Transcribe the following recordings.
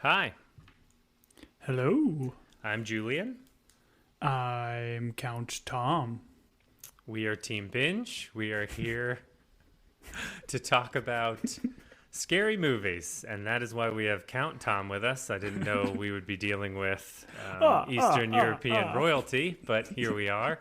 Hi, Hello, I'm Julian. I'm Count Tom. We are Team Binge. We are here to talk about scary movies, and that is why we have Count Tom with us. I didn't know we would be dealing with Ah, ah, Eastern ah, European ah. royalty, but here we are.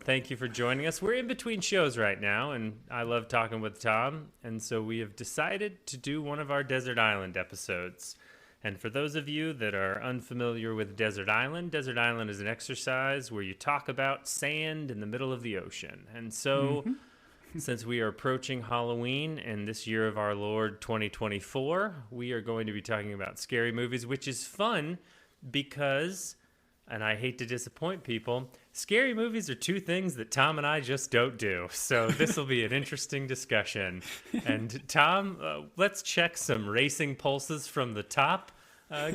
Thank you for joining us. We're in between shows right now, and I love talking with Tom, and so we have decided to do one of our Desert Island episodes. And for those of you that are unfamiliar with Desert Island is an exercise where you talk about sand in the middle of the ocean. And so, since we are approaching Halloween and this year of our Lord 2024, we are going to be talking about scary movies, which is fun because, and I hate to disappoint people, scary movies are two things that Tom and I just don't do. So this will be an interesting discussion. And Tom, let's check some racing pulses from the top.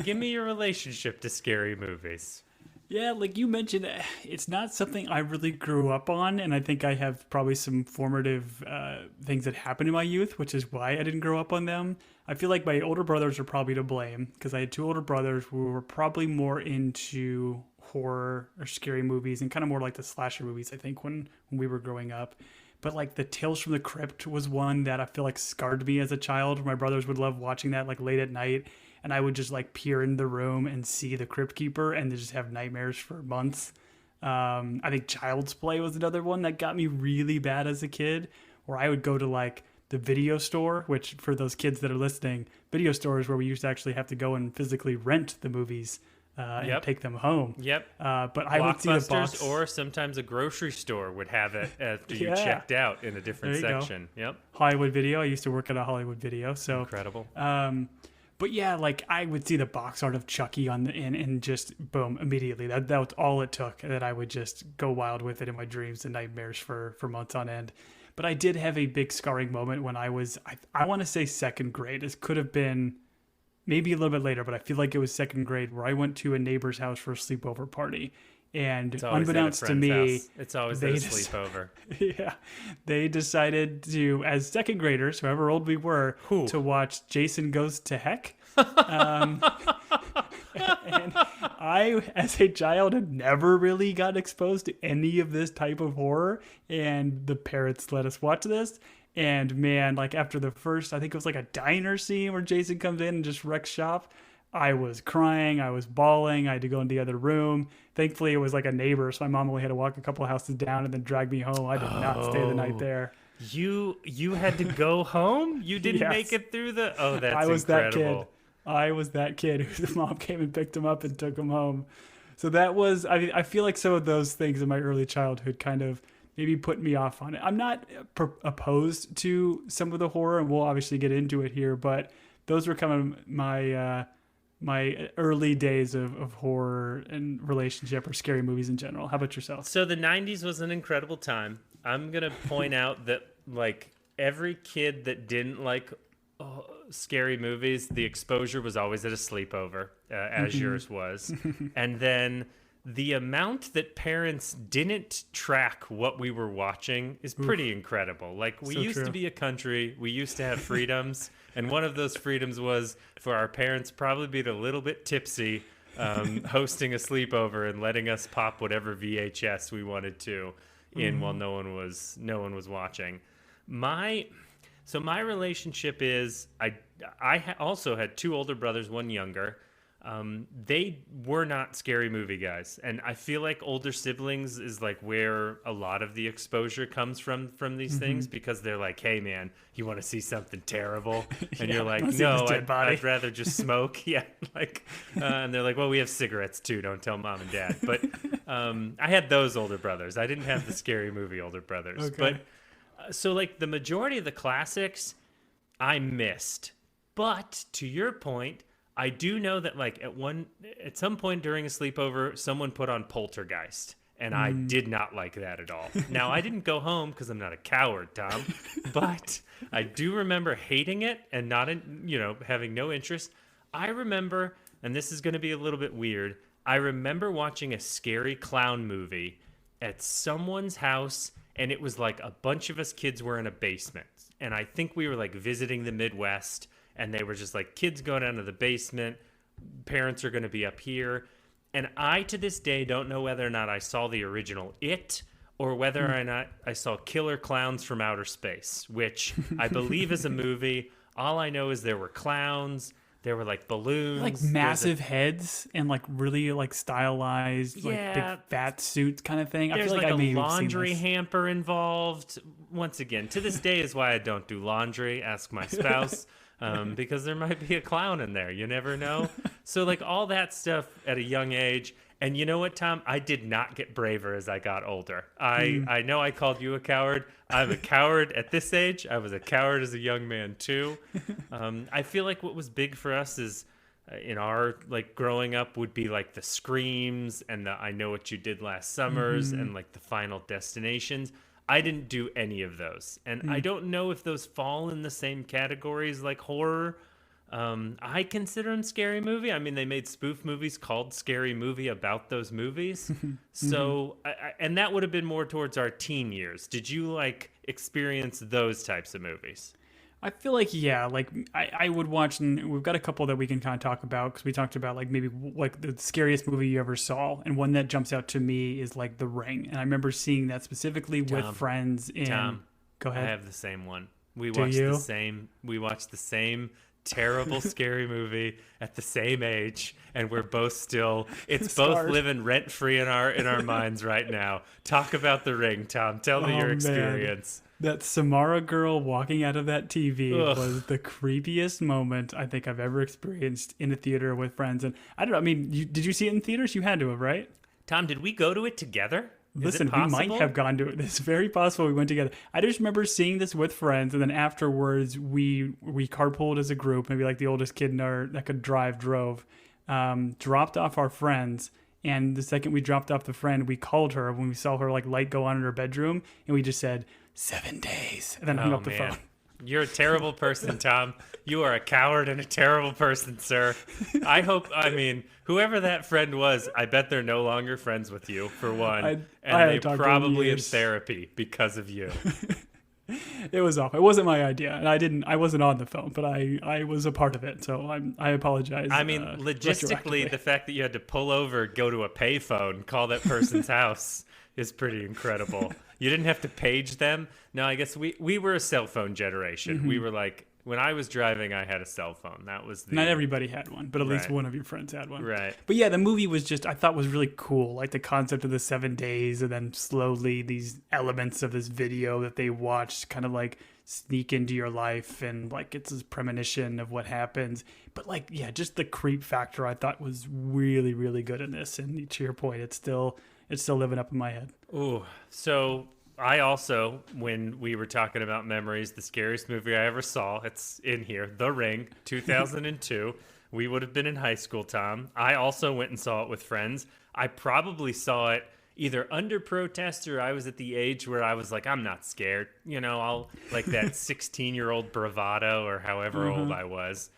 Give me your relationship to scary movies. Yeah, like you mentioned, it's not something I really grew up on, and I think I have probably some formative things that happened in my youth, which is why I didn't grow up on them. I feel like my older brothers are probably to blame because I had two older brothers who were probably more into horror or scary movies and kind of more like the slasher movies, I think, when we were growing up. But like the Tales from the Crypt was one that I feel like scarred me as a child. My brothers would love watching that like late at night, and I would just like peer in the room and see the Crypt Keeper and just have nightmares for months. I think Child's Play was another one that got me really bad as a kid, where I would go to like the video store, which for those kids that are listening, video stores where we used to actually have to go and physically rent the movies and Yep. take them home. Yep. But I would see the box. Or sometimes a grocery store would have it after you Yeah, checked out in a different there you go. section. Yep. Hollywood Video. I used to work at a Hollywood Video, so Incredible. but yeah, like I would see the box art of Chucky on the and just boom immediately. That was all it took. That I would just go wild with it in my dreams and nightmares for months on end. But I did have a big scarring moment when I want to say second grade. This could have been maybe a little bit later, but I feel like it was second grade where I went to a neighbor's house for a sleepover party. And It's always at a unbeknownst to friend's me, house. It's always at they a just sleepover. yeah, they decided to, as second graders, however old we were, Who? to watch Jason Goes to Heck. And I, as a child, had never really got exposed to any of this type of horror. And the parents let us watch this. And man, like after the first, I think it was like a diner scene where Jason comes in and just wrecks shop. I was crying. I was bawling. I had to go in the other room. Thankfully, it was like a neighbor, so my mom only had to walk a couple houses down and then drag me home. I did not stay the night there. You had to go home? You didn't Yes. make it through the... Oh, that's I was incredible. that kid. I was that kid whose mom came and picked him up and took him home. So that was, I mean, I feel like some of those things in my early childhood kind of maybe put me off on it. I'm not opposed to some of the horror, and we'll obviously get into it here, but those were kind of my early days of horror and relationship or scary movies in general. How about yourself? So the 90s was an incredible time. I'm going to point out that, like, every kid that didn't like scary movies, the exposure was always at a sleepover, as yours was. And then the amount that parents didn't track what we were watching is pretty incredible. Like, we So used to true. be a country, we used to have freedoms, and one of those freedoms was for our parents probably being a little bit tipsy, hosting a sleepover and letting us pop whatever VHS we wanted to in while no one was watching. My relationship is also had two older brothers, one younger. They were not scary movie guys, and I feel like older siblings is like where a lot of the exposure comes from these things, because they're like, hey man, you want to see something terrible? And Yeah, you're like, wanna see no, this dead body." I'd rather just smoke. Yeah, like and they're like, well, we have cigarettes too, don't tell mom and dad. But I had those older brothers. I didn't have the scary movie older brothers. Okay. But so like the majority of the classics I missed. But to your point, I do know that like at some point during a sleepover, someone put on Poltergeist, and I did not like that at all. Now, I didn't go home because I'm not a coward, Tom, but I do remember hating it and not, having no interest. I remember, and this is going to be a little bit weird, I remember watching a scary clown movie at someone's house, and it was like a bunch of us kids were in a basement. And I think we were like visiting the Midwest, and they were just like, kids go down to the basement, parents are going to be up here. And I, to this day, don't know whether or not I saw the original It or whether or not I saw Killer Clowns from Outer Space, which I believe is a movie. All I know is there were clowns, there were like balloons, like massive heads and like really like stylized, like big fat suits kind of thing. I there's feel like I a may have laundry seen this. hamper involved. Once again, to this day is why I don't do laundry. Ask my spouse. Because there might be a clown in there. You never know. So like all that stuff at a young age. And you know what, Tom? I did not get braver as I got older. I know I called you a coward. I'm a coward at this age. I was a coward as a young man too. I feel like what was big for us is in our like growing up would be like the Screams and the I Know What You Did Last Summers and like the Final Destinations. I didn't do any of those. And I don't know if those fall in the same categories like horror. I consider them scary movie. I mean, they made spoof movies called Scary Movie about those movies. So, and that would have been more towards our teen years. Did you like experience those types of movies? I feel like, yeah, like I would watch, and we've got a couple that we can kind of talk about because we talked about like maybe like the scariest movie you ever saw. And one that jumps out to me is like The Ring. And I remember seeing that specifically with friends in. Tom, go ahead. I have the same one. We watched the same terrible scary movie at the same age, and we're both still it's both living rent free in our minds right now. Talk about The Ring, Tom. Tell me your experience. Man. That Samara girl walking out of that TV was the creepiest moment I think I've ever experienced in a theater with friends. And I don't know, I mean, did you see it in theaters? You had to have, right? Tom, did we go to it together? Listen, we might have gone to it. It's very possible we went together. I just remember seeing this with friends, and then afterwards we carpooled as a group. Maybe like the oldest kid in our that could drive drove, dropped off our friends, and the second we dropped off the friend, we called her when we saw her like light go on in her bedroom, and we just said 7 days, and then hung up the phone. You're a terrible person, Tom. You are a coward and a terrible person, sir. I mean, whoever that friend was, I bet they're no longer friends with you, for one. They're probably in therapy because of you. It was off. It wasn't my idea, and I wasn't on the phone, but I was a part of it, so I apologize. I mean, logistically, the fact that you had to pull over, go to a payphone, call that person's house is pretty incredible. You didn't have to page them. No, I guess we were a cell phone generation. We were like, when I was driving, I had a cell phone. That was not everybody had one, but at least one of your friends had one. Right. But yeah, the movie was just, I thought was really cool. Like the concept of the 7 days, and then slowly these elements of this video that they watched kind of like sneak into your life, and like it's this premonition of what happens. But like, yeah, just the creep factor I thought was really, really good in this. And to your point, it's still living up in my head. Ooh, so I also, when we were talking about memories, the scariest movie I ever saw, it's in here, The Ring, 2002. We would have been in high school, Tom. I also went and saw it with friends. I probably saw it either under protest, or I was at the age where I was like, I'm not scared. You know, I'll like that 16-year-old bravado, or however old I was.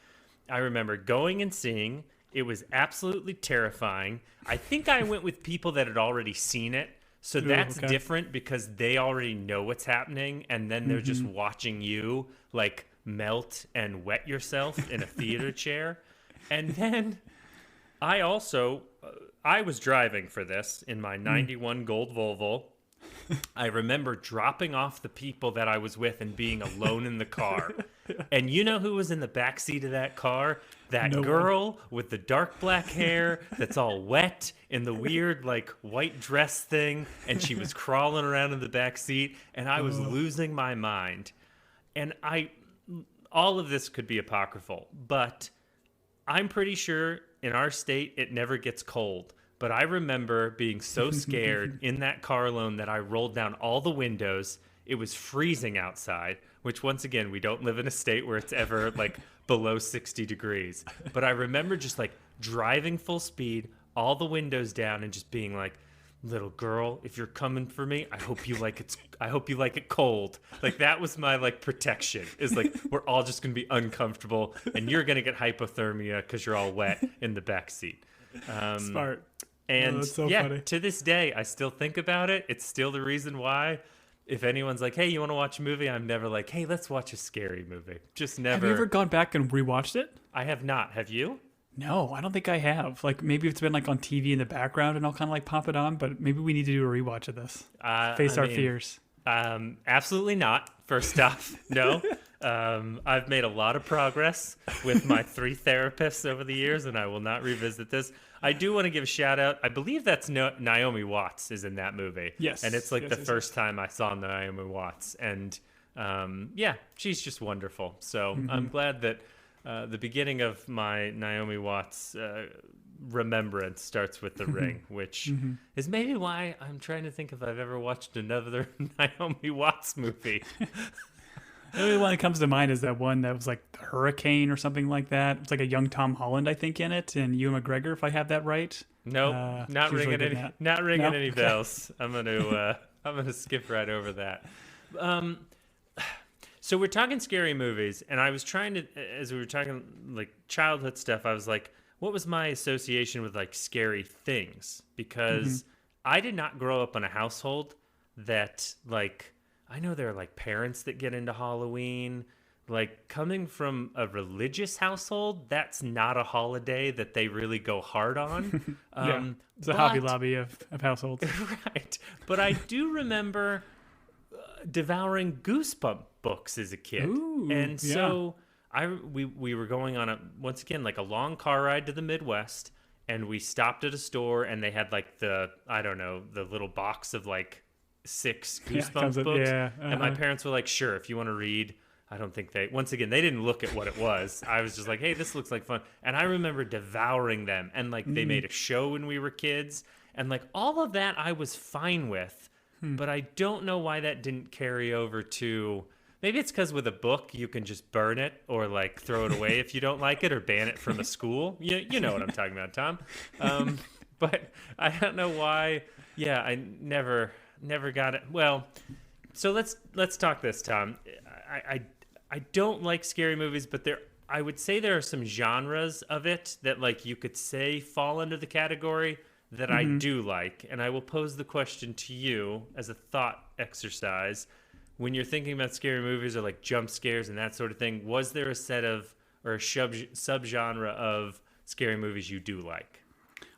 I remember going and seeing. It was absolutely terrifying. I think I went with people that had already seen it. So that's different because they already know what's happening, and then they're just watching you like melt and wet yourself in a theater chair. And then I also, I was driving for this in my 91 gold Volvo. I remember dropping off the people that I was with and being alone in the car. And you know who was in the back seat of that car? That girl with the dark black hair that's all wet in the weird like white dress thing, and she was crawling around in the back seat, and I was losing my mind. And all of this could be apocryphal, but I'm pretty sure in our state it never gets cold. But I remember being so scared in that car alone that I rolled down all the windows. It was freezing outside, which once again, we don't live in a state where it's ever like below 60 degrees. But I remember just like driving full speed, all the windows down, and just being like, little girl, if you're coming for me, I hope you like it cold. Like that was my like protection, is like, we're all just going to be uncomfortable and you're going to get hypothermia because you're all wet in the back seat. Smart. And that's so yeah, funny. to this day, I still think about it. It's still the reason why if anyone's like, hey, you want to watch a movie? I'm never like, hey, let's watch a scary movie. Just never. Have you ever gone back and rewatched it? I have not. Have you? No, I don't think I have. Like maybe it's been like on TV in the background and I'll kind of like pop it on, but maybe we need to do a rewatch of this. Face our fears. Absolutely not. First off, no. I've made a lot of progress with my 3 therapists over the years, and I will not revisit this. I do want to give a shout out. I believe that's Naomi Watts is in that movie. Yes. And it's like the first time I saw Naomi Watts. And yeah, she's just wonderful. So I'm glad that the beginning of my Naomi Watts remembrance starts with The Ring, which is maybe why I'm trying to think if I've ever watched another Naomi Watts movie. The only one that comes to mind is that one that was like the Hurricane or something like that. It's like a young Tom Holland, I think, in it, and Ewan McGregor, if I have that right. Nope, not ringing any bells. I'm gonna skip right over that. So we're talking scary movies, and I was trying to, as we were talking like childhood stuff, I was like, what was my association with like scary things? Because I did not grow up in a household that like. I know there are like parents that get into Halloween. Like coming from a religious household, that's not a holiday that they really go hard on. It's a Hobby Lobby of households. Right. But I do remember devouring Goosebump books as a kid. Ooh, and so we were going on once again, like a long car ride to the Midwest, and we stopped at a store and they had like the little box of like 6 Goosebumps books. And my parents were like, sure, if you want to read. I don't think they didn't look at what it was. I was just like, hey, this looks like fun. And I remember devouring them. And like they made a show when we were kids. And like all of that I was fine with. But I don't know why that didn't carry over to, maybe it's because with a book you can just burn it or like throw it away if you don't like it, or ban it from a school. You know what I'm talking about, Tom. But I don't know why. Yeah, I never got it. Well, so let's talk this, Tom. I don't like scary movies, but I would say there are some genres of it that like you could say fall under the category that I do like. And I will pose the question to you as a thought exercise. When you're thinking about scary movies or like jump scares and that sort of thing, was there a set of or a subgenre of scary movies you do like?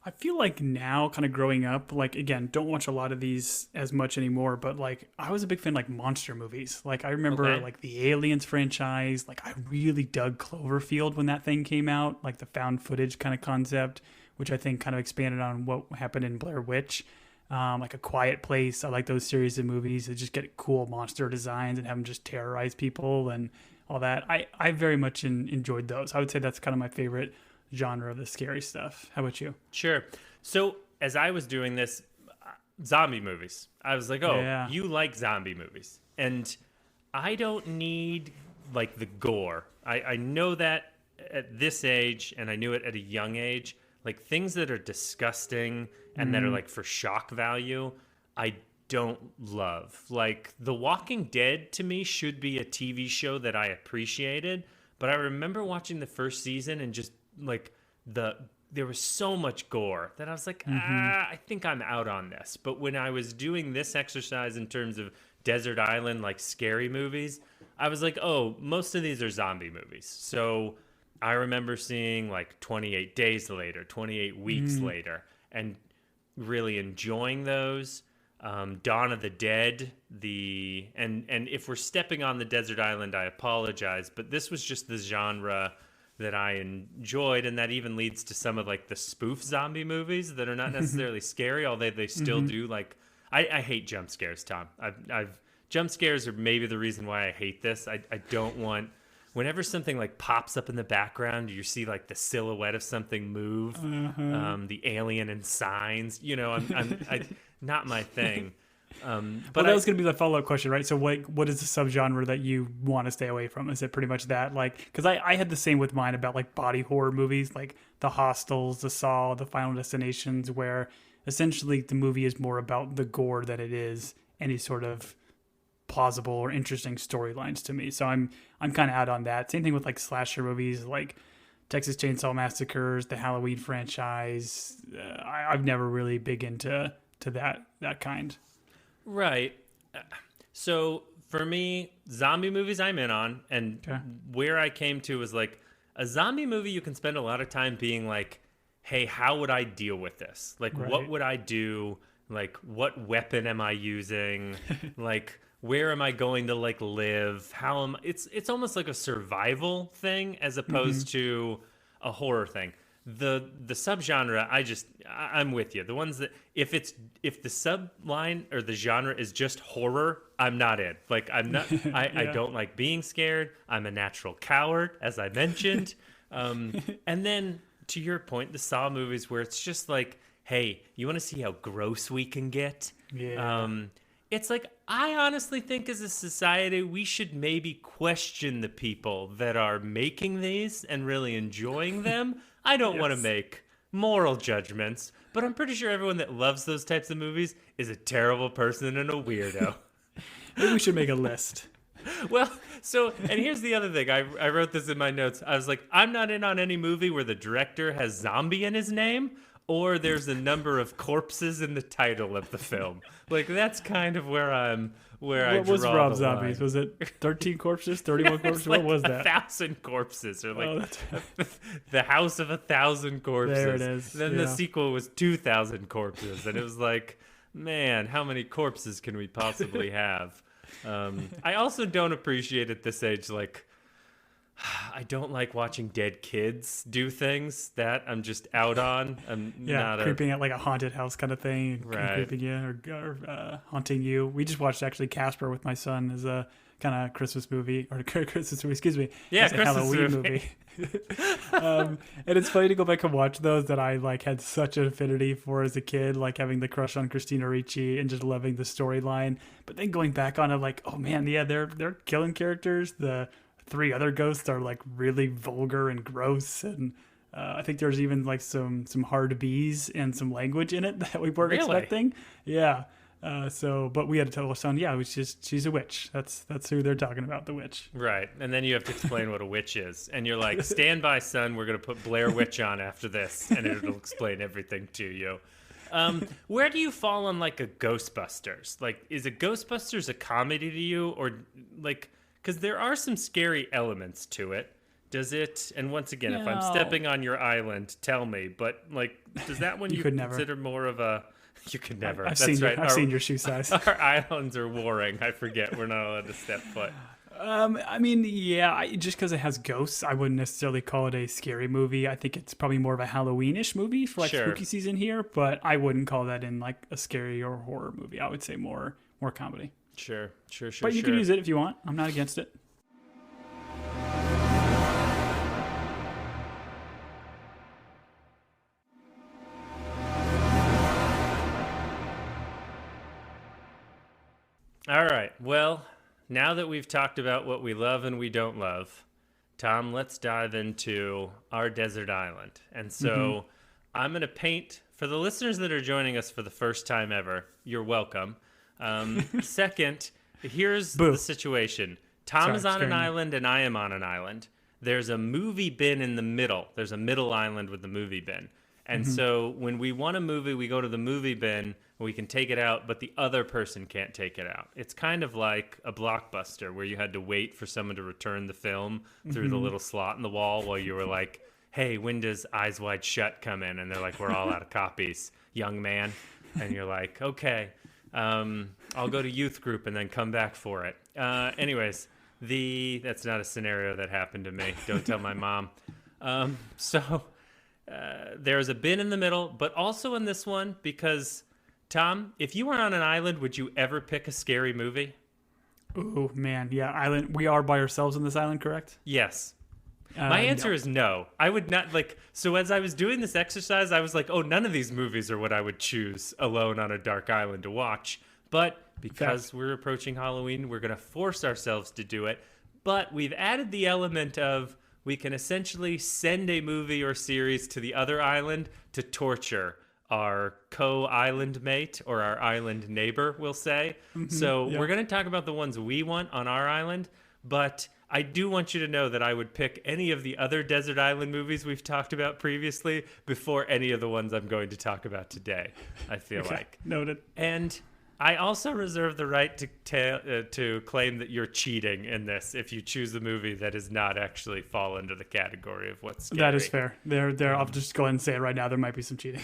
I feel like now, kind of growing up, like, again, don't watch a lot of these as much anymore, but, like, I was a big fan of, like, monster movies. Like, I remember, like, the Aliens franchise. Like, I really dug Cloverfield when that thing came out, like, the found footage kind of concept, which I think kind of expanded on what happened in Blair Witch. Like, A Quiet Place. I like those series of movies that just get cool monster designs and have them just terrorize people and all that. I very much enjoyed those. I would say that's kind of my favorite genre of the scary stuff. How about you? Sure. So as I was doing this, zombie movies, I was like, you like zombie movies. And I don't need like the gore. I know that at this age, and I knew it at a young age, like things that are disgusting and that are like for shock value, I don't love. Like The Walking Dead to me should be a TV show that I appreciated. But I remember watching the first season and just like there was so much gore that I was like, I think I'm out on this. But when I was doing this exercise in terms of desert island, like scary movies, I was like, oh, most of these are zombie movies. So I remember seeing like 28 Days Later, 28 Weeks Later, and really enjoying those. Dawn of the Dead, and if we're stepping on the desert island, I apologize, but this was just the genre that I enjoyed, and that even leads to some of like the spoof zombie movies that are not necessarily scary, although they still do like. I hate jump scares, Tom. I've jump scares are maybe the reason why I hate this. I don't want. Whenever something like pops up in the background, you see like the silhouette of something move, the alien in Signs. You know, I'm not my thing. But that was going to be the follow-up question, right? So what is the subgenre that you want to stay away from? Is it pretty much that? Like, because I had the same with mine about like body horror movies, like the Hostels, the Saw, the Final Destinations, where essentially the movie is more about the gore than it is any sort of plausible or interesting storylines to me. So I'm kind of out on that. Same thing with like slasher movies, like Texas Chainsaw Massacres, the Halloween franchise. I've never really big into that kind. Right. So for me, zombie movies I'm in on, and Okay. where I came to was like a zombie movie you can spend a lot of time being like, hey, how would I deal with this? Like, what Right. would I do? Like, what weapon am I using? Like, where am I going to like live? How am it's almost like a survival thing as opposed to a horror thing. The subgenre, I'm with you. The ones that if the subline or the genre is just horror, I'm not in. Like I Yeah. don't like being scared. I'm a natural coward, as I mentioned. And then to your point, the Saw movies where it's just like, hey, you want to see how gross we can get? Yeah. It's like I honestly think as a society we should maybe question the people that are making these and really enjoying them. I don't want to Yes. make moral judgments, but I'm pretty sure everyone that loves those types of movies is a terrible person and a weirdo. Maybe we should make a list. Well, so, and here's the other thing. I wrote this in my notes. I was like, I'm not in on any movie where the director has zombie in his name or there's a number of corpses in the title of the film. Like, that's kind of where I What was draw Rob the Zombie's? line. Was it 13 corpses, 31 corpses? It's like What was that? 1,000 corpses, or like Oh, that's the House of 1,000 Corpses. There it is, Then the yeah. sequel was 2,000 corpses, and it was like, man, how many corpses can we possibly have? I also don't appreciate at this age, like, I don't like watching dead kids do things that I'm just out on. I'm yeah, not creeping at like a haunted house kind of thing, Right. creeping you or haunting you. We just watched actually Casper with my son as a kind of Christmas movie or Christmas movie. Excuse me. Yeah, as a Christmas Halloween movie. And it's funny to go back and watch those that I like had such an affinity for as a kid, like having the crush on Christina Ricci and just loving the storyline. But then going back on it, like, oh man, yeah, they're killing characters. The three other ghosts are like really vulgar and gross, and I think there's even like some hard B's and some language in it that we weren't Really? expecting. Yeah. But we had to tell our son, yeah, she's a witch. That's who they're talking about, the witch. Right, and then you have to explain what a witch is, and you're like, "Stand by, son. We're gonna put Blair Witch on after this, and it'll explain everything to you." Where do you fall on like a Ghostbusters? Like, is a Ghostbusters a comedy to you, or like, because there are some scary elements to it? Does it? And once again, if I'm No. stepping on your island, tell me. But like, does that one You you could never. consider more of a? You could never. I've That's seen right. I've seen your shoe size. Our islands are warring. I forget. We're not allowed to step foot. I mean, yeah, just because it has ghosts, I wouldn't necessarily call it a scary movie. I think it's probably more of a Halloween-ish movie for like Sure. spooky season here, but I wouldn't call that in like a scary or horror movie. I would say more comedy. Sure. But you can use it if you want. I'm not against it. All right. Well, now that we've talked about what we love and we don't love, Tom, let's dive into our desert island. And so I'm going to paint, for the listeners that are joining us for the first time ever, you're welcome. Second, here's Boo. the situation. Tom Sorry, is on an scaring you. island and I am on an island. There's a movie bin in the middle. There's a middle island with the movie bin. And so when we want a movie, we go to the movie bin, we can take it out, but the other person can't take it out. It's kind of like a Blockbuster where you had to wait for someone to return the film through the little slot in the wall while you were like, hey, when does Eyes Wide Shut come in? And they're like, we're all out of copies, young man. And you're like, okay, I'll go to youth group and then come back for it. Anyways, that's not a scenario that happened to me. Don't tell my mom. There's a bin in the middle, but also in this one, because, Tom, if you were on an island, would you ever pick a scary movie? Oh man, yeah, island. We are by ourselves on this island, correct? Yes. My answer no. is no. I would not, like, so as I was doing this exercise, I was like, oh, none of these movies are what I would choose alone on a dark island to watch. But because we're approaching Halloween, we're going to force ourselves to do it. But we've added the element of we can essentially send a movie or series to the other island to torture our co-island mate or our island neighbor, we'll say. So yeah. we're going to talk about the ones we want on our island, but I do want you to know that I would pick any of the other desert island movies we've talked about previously before any of the ones I'm going to talk about today, I feel like. Noted. And I also reserve the right to claim that you're cheating in this if you choose a movie that does not actually fall into the category of what's scary. That is fair. I'll just go ahead and say it right now. There might be some cheating.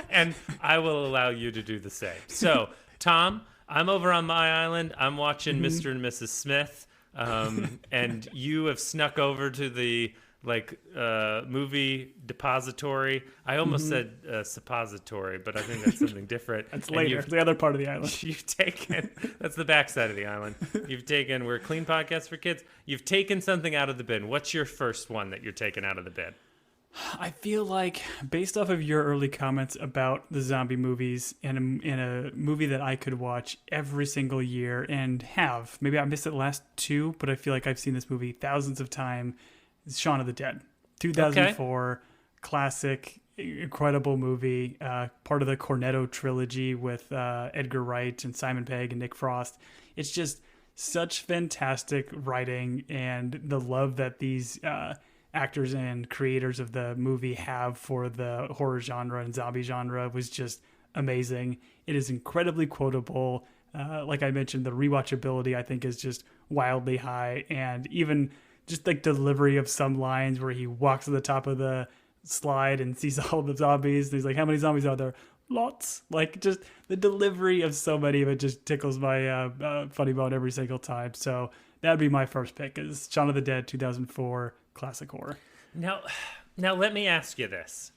And I will allow you to do the same. So, Tom, I'm over on my island. I'm watching Mr. and Mrs. Smith. And you have snuck over to the movie depository. I almost said suppository, but I think that's something different. That's later. It's the other part of the island. You've taken, that's the backside of the island. We're a clean podcast for kids. You've taken something out of the bin. What's your first one that you're taking out of the bin? I feel like, based off of your early comments about the zombie movies, and in a movie that I could watch every single year and have, maybe I missed it the last two, but I feel like I've seen this movie thousands of times. Shaun of the Dead, 2004, classic, incredible movie, part of the Cornetto trilogy with Edgar Wright and Simon Pegg and Nick Frost. It's just such fantastic writing, and the love that these actors and creators of the movie have for the horror genre and zombie genre was just amazing. It is incredibly quotable. Like I mentioned, the rewatchability I think is just wildly high, and even just like delivery of some lines where he walks to the top of the slide and sees all the zombies. And he's like, how many zombies are there? Lots. Like, just the delivery of so many of it just tickles my funny bone every single time. So that would be my first pick, is Shaun of the Dead, 2004, classic horror. Now let me ask you this.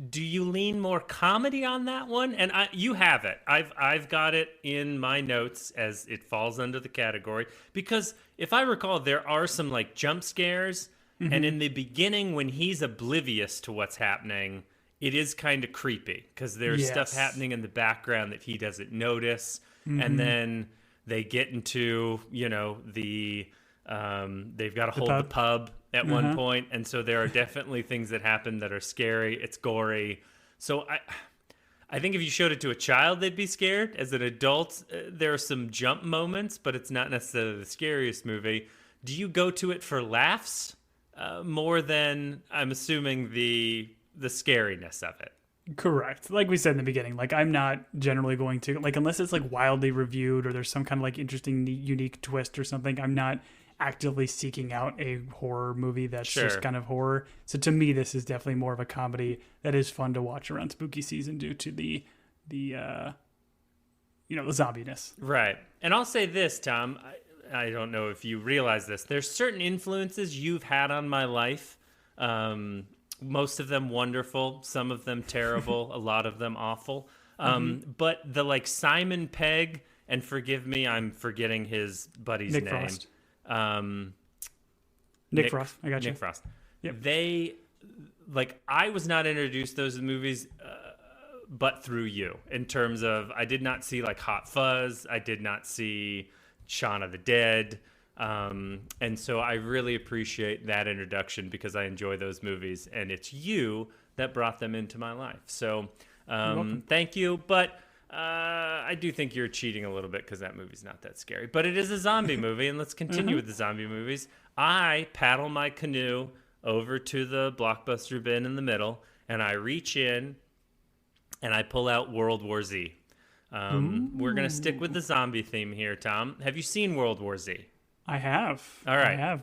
Do you lean more comedy on that one? And you have it. I've got it in my notes as it falls under the category, because if I recall, there are some like jump scares, and in the beginning when he's oblivious to what's happening, it is kind of creepy because there's stuff happening in the background that he doesn't notice, and then they get into the they've got to hold the pub at one point, and so there are definitely things that happen that are scary. It's gory. So I think if you showed it to a child, they'd be scared. As an adult, there are some jump moments, but it's not necessarily the scariest movie. Do you go to it for laughs more than, I'm assuming, the scariness of it? Correct. Like we said in the beginning, like I'm not generally going to, like, unless it's like wildly reviewed or there's some kind of like interesting, unique twist or something, I'm not actively seeking out a horror movie that's just kind of horror. So to me, this is definitely more of a comedy that is fun to watch around spooky season due to the zombiness. Right. And I'll say this, Tom, I don't know if you realize this. There's certain influences you've had on my life. Most of them wonderful, some of them terrible, a lot of them awful. But the like Simon Pegg, and forgive me, I'm forgetting his buddy's Nick name. Frost. Nick Frost. I got you. Nick Frost. Yep. They, like, I was not introduced to those movies but through you, in terms of I did not see like Hot Fuzz. I did not see Shaun of the Dead. And so I really appreciate that introduction because I enjoy those movies, and it's you that brought them into my life. So thank you. But I do think you're cheating a little bit because that movie's not that scary. But it is a zombie movie, and let's continue with the zombie movies. I paddle my canoe over to the Blockbuster bin in the middle, and I reach in, and I pull out World War Z. We're going to stick with the zombie theme here, Tom. Have you seen World War Z? I have. All right. I have.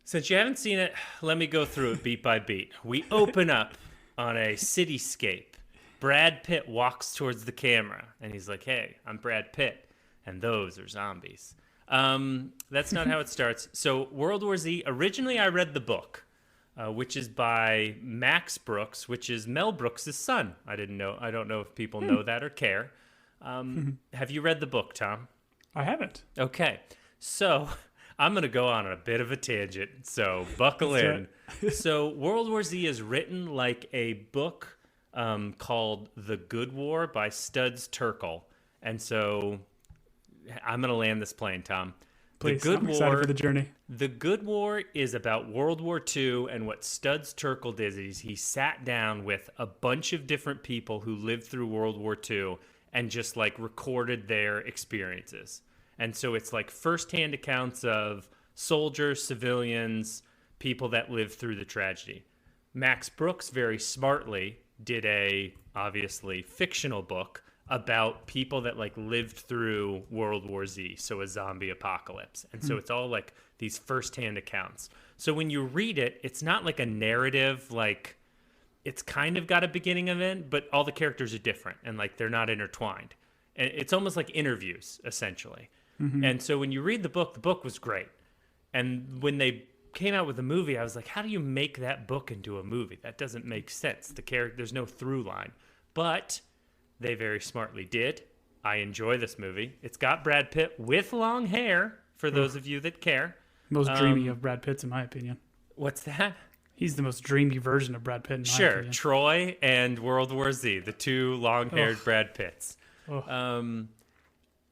Since you haven't seen it, let me go through it beat by beat. We open up on a cityscape. Brad Pitt walks towards the camera, and he's like, hey, I'm Brad Pitt, and those are zombies. That's not how it starts. So World War Z, originally I read the book, which is by Max Brooks, which is Mel Brooks' son. I don't know if people know that or care. Have you read the book, Tom? I haven't. Okay. So I'm going to go on a bit of a tangent, so buckle in. So World War Z is written like a book called The Good War by Studs Terkel. And so I'm going to land this plane, Tom. Please, I'm excited for the journey. The Good War is about World War II, and what Studs Terkel did is he sat down with a bunch of different people who lived through World War II and just like recorded their experiences. And so it's like firsthand accounts of soldiers, civilians, people that lived through the tragedy. Max Brooks very smartly did a, obviously, fictional book about people that like lived through World War Z, so a zombie apocalypse. And so it's all like these firsthand accounts. So when you read it, it's not like a narrative, like it's kind of got a beginning and end, but all the characters are different and like they're not intertwined. And it's almost like interviews, essentially. And so when you read the book was great. And when they came out with the movie, I was like, how do you make that book into a movie? That doesn't make sense. There's no through line. But they very smartly did. I enjoy this movie. It's got Brad Pitt with long hair, for those of you that care. Most dreamy of Brad Pitt's, in my opinion. What's that? He's the most dreamy version of Brad Pitt, in my opinion. Troy and World War Z, the two long-haired Brad Pitts.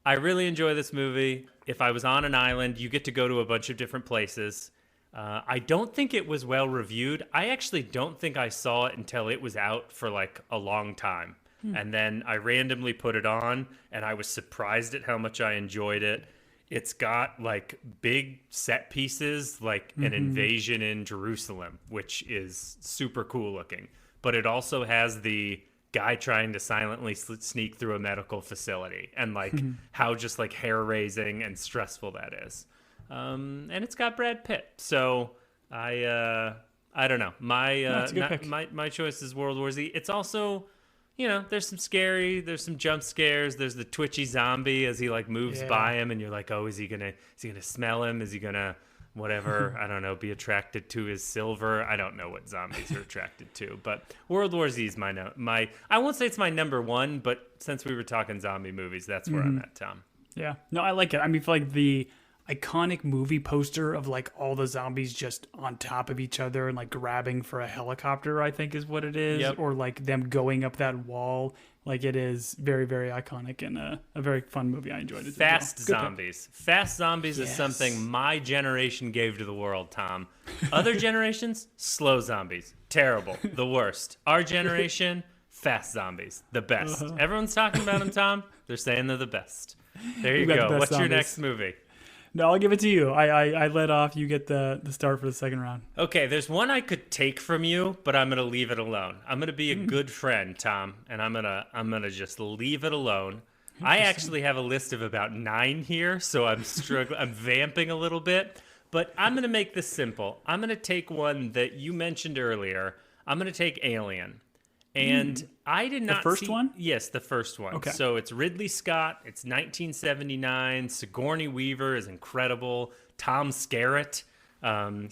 I really enjoy this movie. If I was on an island, you get to go to a bunch of different places. I don't think it was well reviewed. I actually don't think I saw it until it was out for like a long time. And then I randomly put it on, and I was surprised at how much I enjoyed it. It's got like big set pieces, like an invasion in Jerusalem, which is super cool looking. But it also has the guy trying to silently sneak through a medical facility, and like how just like hair raising and stressful that is. And it's got Brad Pitt. So I don't know. My choice is World War Z. It's also, there's some jump scares. There's the twitchy zombie as he like moves by him, and you're like, oh, is he gonna smell him? Is he gonna whatever? I don't know, be attracted to his silver? I don't know what zombies are attracted to, but World War Z is my I won't say it's my number one, but since we were talking zombie movies, that's where I'm at, Tom. Yeah, no, I like it. I mean, for like the iconic movie poster of like all the zombies just on top of each other and like grabbing for a helicopter, I think is what it is. Yep. Or like them going up that wall. Like it is very, very iconic and a very fun movie. I enjoyed it. Fast zombies. Fast zombies is something my generation gave to the world, Tom. Other generations, slow zombies. Terrible. The worst. Our generation, fast zombies. The best. Everyone's talking about them, Tom. They're saying they're the best. There you go. What's your next movie? No, I'll give it to you. I led off. You get the start for the second round. Okay, there's one I could take from you, but I'm gonna leave it alone. I'm gonna be a good friend, Tom, and I'm gonna just leave it alone. I actually have a list of about 9 here, so I'm struggling. I'm vamping a little bit, but I'm gonna make this simple. I'm gonna take one that you mentioned earlier. I'm gonna take Alien. And I did not see... The first one? Yes, the first one. Okay. So it's Ridley Scott. It's 1979. Sigourney Weaver is incredible. Tom Skerritt.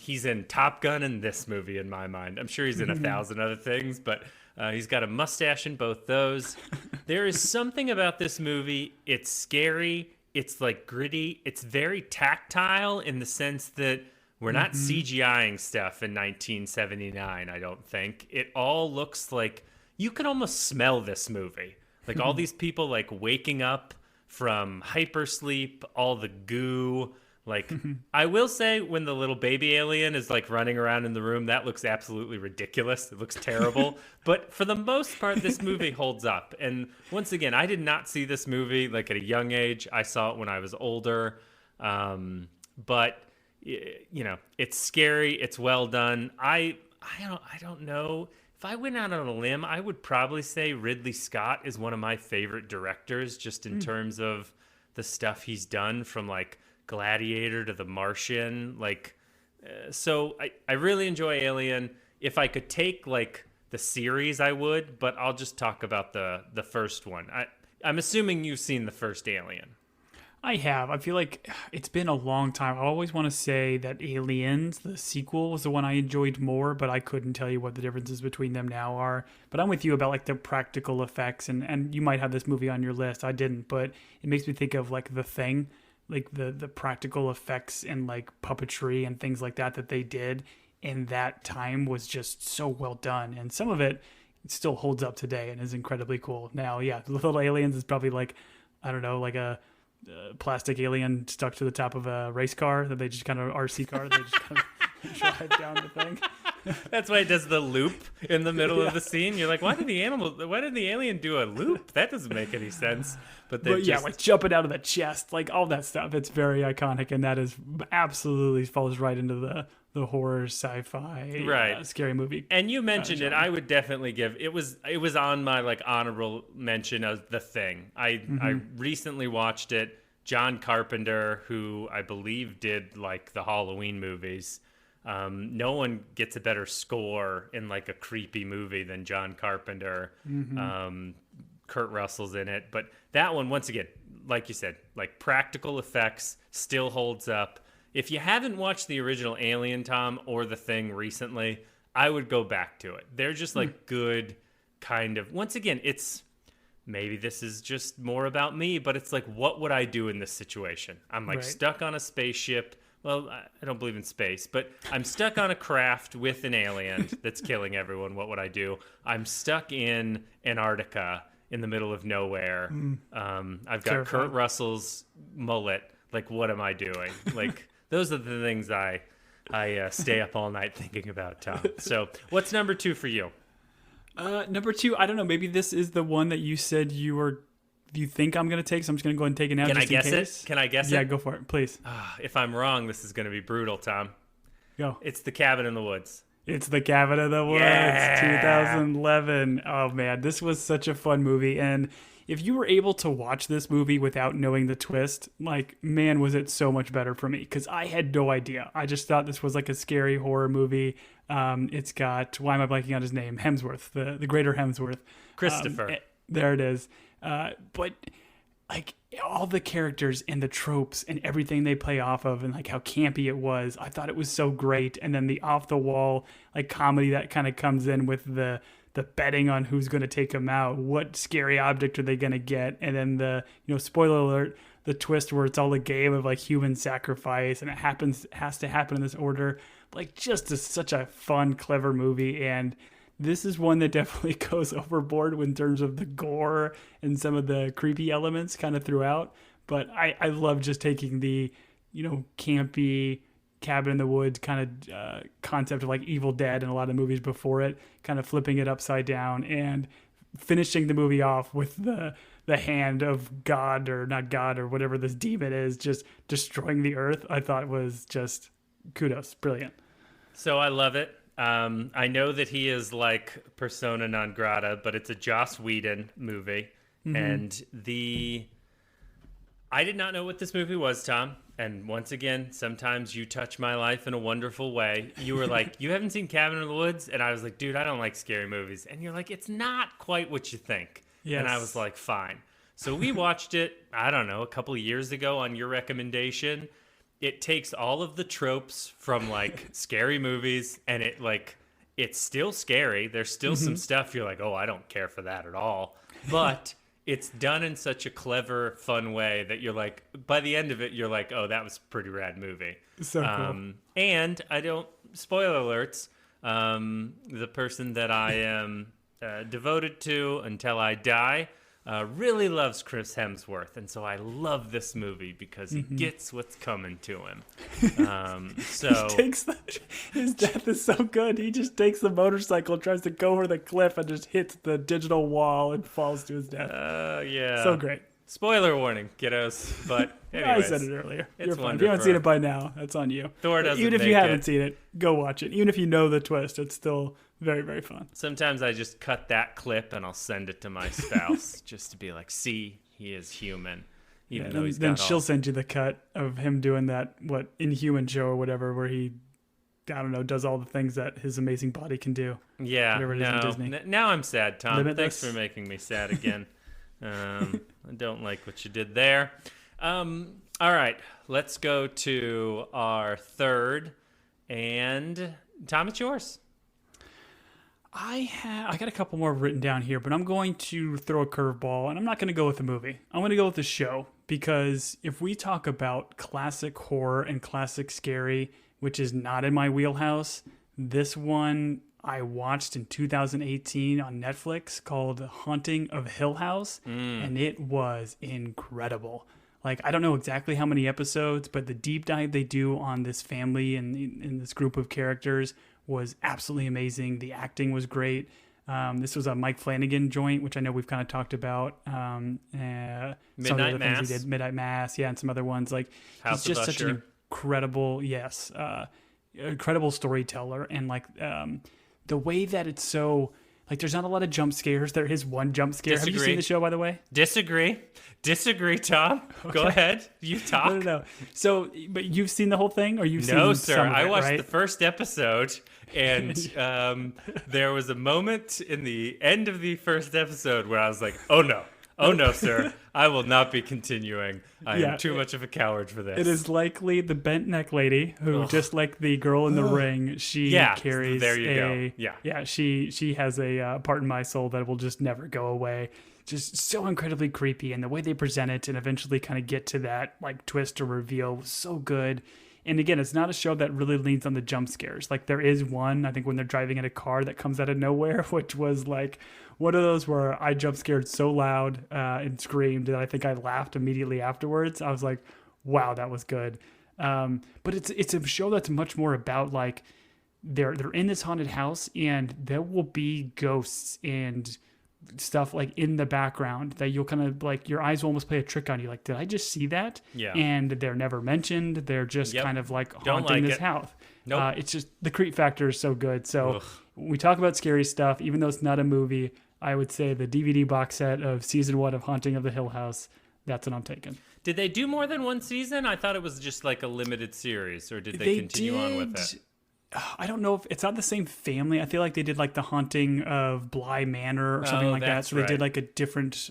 He's in Top Gun in this movie, in my mind. I'm sure he's in 1,000 other things, but he's got a mustache in both those. There is something about this movie. It's scary. It's like gritty. It's very tactile in the sense that we're not CGIing stuff in 1979, I don't think. It all looks like you can almost smell this movie. Like all these people like waking up from hypersleep, all the goo. Like I will say when the little baby alien is like running around in the room, that looks absolutely ridiculous. It looks terrible. But for the most part, this movie holds up. And once again, I did not see this movie like at a young age. I saw it when I was older. But it's scary. It's well done. I don't know. If I went out on a limb, I would probably say Ridley Scott is one of my favorite directors, just in terms of the stuff he's done, from like Gladiator to The Martian. So I really enjoy Alien. If I could take like the series, I would, but I'll just talk about the first one. I'm assuming you've seen the first Alien. I have. I feel like it's been a long time. I always want to say that Aliens, the sequel, was the one I enjoyed more, but I couldn't tell you what the differences between them now are. But I'm with you about like the practical effects, and you might have this movie on your list. I didn't, but it makes me think of like The Thing, like the practical effects and like puppetry and things like that they did in that time was just so well done. And some of it still holds up today and is incredibly cool. Now, yeah, The Little Aliens is probably like, I don't know, like a plastic alien stuck to the top of a race car that they just kind of RC car they just kind of drive down the thing. That's why it does the loop in the middle of the scene. You're like, why did the alien do a loop? That doesn't make any sense. But like jumping out of the chest, like all that stuff. It's very iconic, and that is absolutely falls right into the horror sci-fi scary movie. And you mentioned it. I would definitely give it was on my like honorable mention of The Thing. I recently watched it. John Carpenter, who I believe did like the Halloween movies. No one gets a better score in like a creepy movie than John Carpenter. Kurt Russell's in it, but that one, once again, like you said, like practical effects, still holds up. If you haven't watched the original Alien, Tom, or The Thing recently, I would go back to it. They're just like good kind of, once again, it's, maybe this is just more about me, but it's like, what would I do in this situation? I'm like stuck on a spaceship. Well, I don't believe in space, but I'm stuck on a craft with an alien that's killing everyone. What would I do? I'm stuck in Antarctica in the middle of nowhere. I've got Kurt Russell's mullet. Like, what am I doing? Like, those are the things I stay up all night thinking about, Tom. So what's number 2 for you? Number 2, I don't know. Maybe this is the one that you said you think I'm going to take, so I'm just going to go ahead and take it now. Can I guess it? Can I guess it? Yeah, go for it, please. If I'm wrong, this is going to be brutal, Tom. Go. It's The Cabin in the Woods. It's The Cabin in the Woods, 2011. Oh, man, this was such a fun movie. And if you were able to watch this movie without knowing the twist, like, man, was it so much better for me. Because I had no idea. I just thought this was like a scary horror movie. It's got, why am I blanking on his name? Hemsworth, the greater Hemsworth. Christopher. There it is. But like all the characters and the tropes and everything they play off of and like how campy it was, I thought it was so great. And then the off the wall like comedy that kind of comes in with the betting on who's going to take them out, what scary object are they going to get, and then the spoiler alert, the twist where it's all a game of like human sacrifice and it has to happen in this order. Like just such a fun, clever movie. And this is one that definitely goes overboard in terms of the gore and some of the creepy elements kind of throughout. But I love just taking the, campy cabin in the woods kind of concept of like Evil Dead and a lot of movies before it, kind of flipping it upside down and finishing the movie off with the hand of God, or not God, or whatever this demon is, just destroying the earth. I thought was just kudos. Brilliant. So I love it. I know that he is like persona non grata, but it's a Joss Whedon movie. And I did not know what this movie was, Tom. And once again, sometimes you touch my life in a wonderful way. You were like, you haven't seen Cabin in the Woods? And I was like, dude, I don't like scary movies. And you're like, it's not quite what you think. Yes. And I was like, fine. So we watched it, I don't know, a couple of years ago on your recommendation. It takes all of the tropes from like scary movies, and it's still scary. There's still some stuff you're like, oh, I don't care for that at all. But it's done in such a clever, fun way that you're like, by the end of it, you're like, oh, that was a pretty rad movie. So cool. And I don't, spoiler alerts, the person that I am devoted to until I die really loves Chris Hemsworth, and so I love this movie because he gets what's coming to him. So his death is so good. He just takes the motorcycle, tries to go over the cliff, and just hits the digital wall and falls to his death. Yeah, so great. Spoiler warning, kiddos. But anyways, I said it earlier. It's You're fine. If you haven't seen it by now, that's on you. Thor doesn't. Even if you haven't seen it, go watch it. Even if you know the twist, it's still very, very fun. Sometimes I just cut that clip and I'll send it to my spouse just to be like, see, he is human. Even though he's then she'll send you the cut of him doing that, Inhuman show or whatever, where he, I don't know, does all the things that his amazing body can do. Yeah, whatever it is in Disney. Now I'm sad, Tom. Limitless. Thanks for making me sad again. I don't like what you did there. All right, let's go to our third. And Tom, it's yours. I got a couple more written down here, but I'm going to throw a curveball, and I'm not going to go with the movie. I'm going to go with the show, because if we talk about classic horror and classic scary, which is not in my wheelhouse, this one I watched in 2018 on Netflix called Haunting of Hill House, and it was incredible. Like, I don't know exactly how many episodes, but the deep dive they do on this family and in this group of characters was absolutely amazing. The acting was great. This was a Mike Flanagan joint, which I know we've kind of talked about. Some of the other things he did, Midnight Mass, and some other ones. Like House he's just of such an Usher. incredible storyteller, and like the way that it's so like there's not a lot of jump scares. There is one jump scare. Disagree. Have you seen the show, by the way? Disagree, Tom. Go ahead. You talk. No. So, but you've seen the whole thing, or you've seen No, sir. some of it, I watched right? the first episode, and there was a moment in the end of the first episode where I was like, "Oh no, sir, I will not be continuing. I am too much of a coward for this." It is likely the bent neck lady who, just like the girl in the ring, she carries there you go. Yeah, she has a part in my soul that will just never go away. Just so incredibly creepy, and the way they present it and eventually kind of get to that like twist or reveal was so good. And again, it's not a show that really leans on the jump scares. Like there is one, I think, when they're driving in a car that comes out of nowhere, which was like one of those where I jump scared so loud and screamed that I think I laughed immediately afterwards. I was like, wow, that was good. But it's a show that's much more about like they're in this haunted house, and there will be ghosts and stuff like in the background that you'll kind of like your eyes will almost play a trick on you. Like, did I just see that? Yeah. And they're never mentioned. They're just kind of like haunting this house. Nope. It's just the creep factor is so good. So when we talk about scary stuff, even though it's not a movie, I would say the DVD box set of season 1 of Haunting of the Hill House, that's what I'm taking. Did they do more than one season? I thought it was just like a limited series, or did they continue on with it? I don't know if it's not the same family. I feel like they did like the Haunting of Bly Manor or something like that. So they did like a different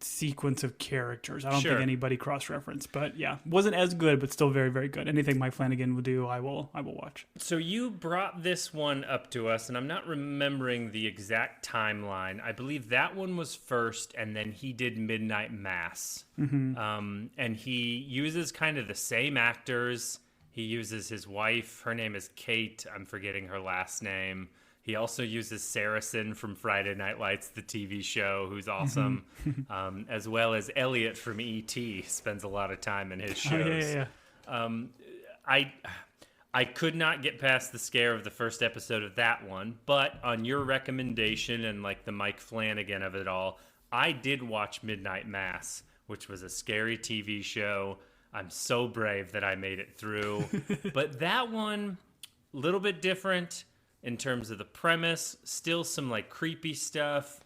sequence of characters. I don't think anybody cross-referenced, but yeah, wasn't as good, but still very, very good. Anything Mike Flanagan will do, I will watch. So you brought this one up to us, and I'm not remembering the exact timeline. I believe that one was first, and then he did Midnight Mass. Mm-hmm. And he uses kind of the same actors. He uses his wife. Her name is Kate. I'm forgetting her last name. He also uses Saracen from Friday Night Lights, the TV show, who's awesome, as well as Elliot from E.T. spends a lot of time in his shows. I could not get past the scare of the first episode of that one, but on your recommendation and like the Mike Flanagan of it all, I did watch Midnight Mass, which was a scary TV show. I'm so brave that I made it through. But that one, a little bit different in terms of the premise, still some like creepy stuff.